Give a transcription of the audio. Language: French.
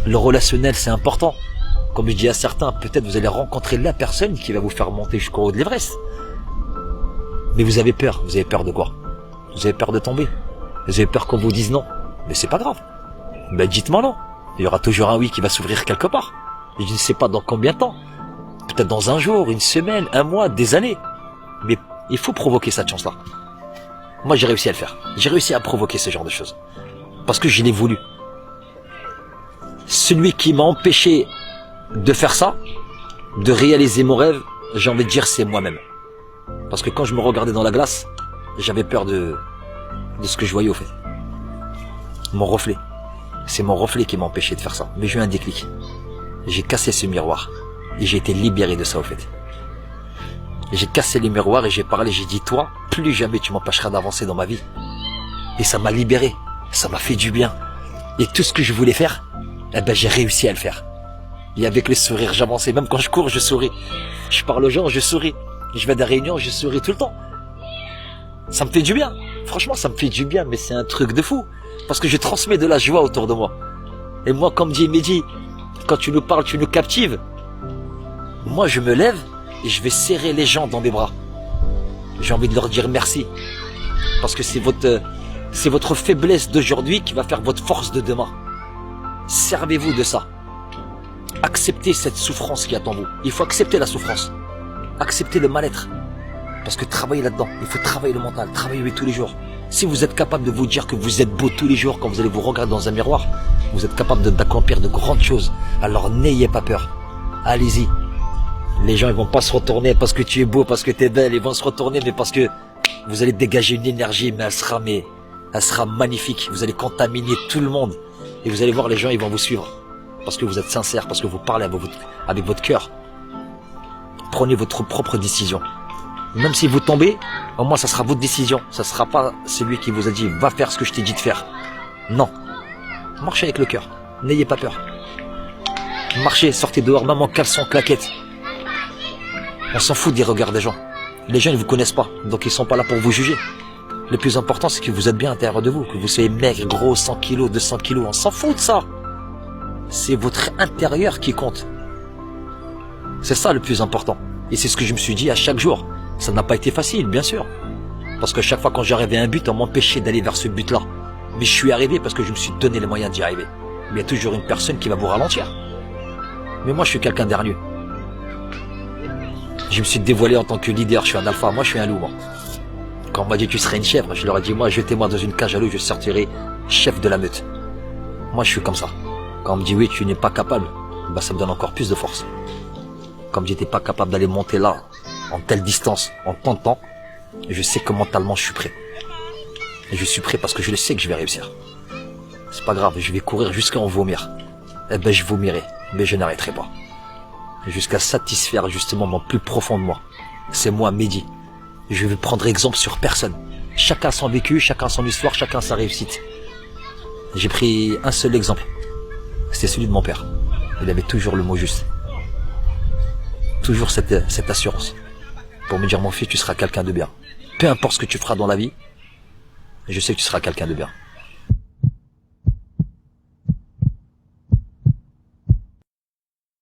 Le relationnel, c'est important. Comme je dis à certains, peut-être vous allez rencontrer la personne qui va vous faire monter jusqu'au haut de l'Everest. Mais vous avez peur. Vous avez peur de quoi? Vous avez peur de tomber. Vous avez peur qu'on vous dise non. Mais c'est pas grave. Ben dites-moi non. Il y aura toujours un oui qui va s'ouvrir quelque part. Et je ne sais pas dans combien de temps. Peut-être dans un jour, une semaine, un mois, des années. Mais il faut provoquer cette chance-là. Moi, j'ai réussi à le faire. J'ai réussi à provoquer ce genre de choses. Parce que je l'ai voulu. Celui qui m'a empêché de faire ça, de réaliser mon rêve, j'ai envie de dire c'est moi-même. Parce que quand je me regardais dans la glace, j'avais peur de ce que je voyais au fait. Mon reflet. C'est mon reflet qui m'a empêché de faire ça. Mais j'ai eu un déclic. J'ai cassé ce miroir. Et j'ai été libéré de ça au fait. J'ai cassé les miroirs et j'ai parlé, j'ai dit toi, plus jamais tu m'empêcheras d'avancer dans ma vie. Et ça m'a libéré. Ça m'a fait du bien. Et tout ce que je voulais faire, eh ben j'ai réussi à le faire. Et avec le sourire, j'avançais. Même quand je cours, je souris. Je parle aux gens, je souris. Je vais à des réunions, je souris tout le temps. Ça me fait du bien. Franchement, ça me fait du bien, mais c'est un truc de fou. Parce que je transmets de la joie autour de moi. Et moi, comme dit Mehdi, quand tu nous parles, tu nous captives. Moi, je me lève et je vais serrer les gens dans mes bras. J'ai envie de leur dire merci. Parce que c'est votre faiblesse d'aujourd'hui qui va faire votre force de demain. Servez-vous de ça. Acceptez cette souffrance qui attend vous. Il faut accepter la souffrance. Acceptez le mal-être. Parce que travaillez là-dedans. Il faut travailler le mental. Travaillez tous les jours. Si vous êtes capable de vous dire que vous êtes beau tous les jours quand vous allez vous regarder dans un miroir, vous êtes capable d'accomplir de grandes choses. Alors n'ayez pas peur. Allez-y. Les gens ils vont pas se retourner parce que tu es beau, parce que tu es belle. Ils vont se retourner mais parce que vous allez dégager une énergie, mais elle sera magnifique. Vous allez contaminer tout le monde. Et vous allez voir les gens, ils vont vous suivre. Parce que vous êtes sincère, parce que vous parlez avec votre cœur. Prenez votre propre décision. Même si vous tombez, au moins ça sera votre décision. Ça ne sera pas celui qui vous a dit va faire ce que je t'ai dit de faire. Non. Marchez avec le cœur. N'ayez pas peur. Marchez, sortez dehors, même en caleçon, claquette. On s'en fout des regards des gens. Les gens ne vous connaissent pas, donc ils sont pas là pour vous juger. Le plus important, c'est que vous êtes bien à l'intérieur de vous, que vous soyez maigre, gros, 100 kilos, 200 kilos. On s'en fout de ça. C'est votre intérieur qui compte. C'est ça le plus important. Et c'est ce que je me suis dit à chaque jour. Ça n'a pas été facile, bien sûr. Parce que chaque fois quand j'arrivais à un but, on m'empêchait d'aller vers ce but-là. Mais je suis arrivé parce que je me suis donné les moyens d'y arriver. Mais il y a toujours une personne qui va vous ralentir. Mais moi, je suis quelqu'un d'hargneux. Je me suis dévoilé en tant que leader. Je suis un alpha. Moi, je suis un loup, moi. Quand on m'a dit tu serais une chèvre, je leur ai dit moi, jetez-moi dans une cage à loup, je sortirai chef de la meute. Moi, je suis comme ça. Quand on me dit oui, tu n'es pas capable, bah, ça me donne encore plus de force. Comme j'étais pas capable d'aller monter là, en telle distance, en tant de temps, je sais que mentalement je suis prêt. Et je suis prêt parce que je le sais que je vais réussir. C'est pas grave, je vais courir jusqu'à en vomir. Eh ben je vomirai, mais je n'arrêterai pas. Jusqu'à satisfaire justement mon plus profond de moi. C'est moi, Mehdi. Je vais prendre exemple sur personne. Chacun son vécu, chacun son histoire, chacun sa réussite. J'ai pris un seul exemple. C'était celui de mon père. Il avait toujours le mot juste. Toujours cette assurance. Pour me dire, mon fils, tu seras quelqu'un de bien. Peu importe ce que tu feras dans la vie, je sais que tu seras quelqu'un de bien.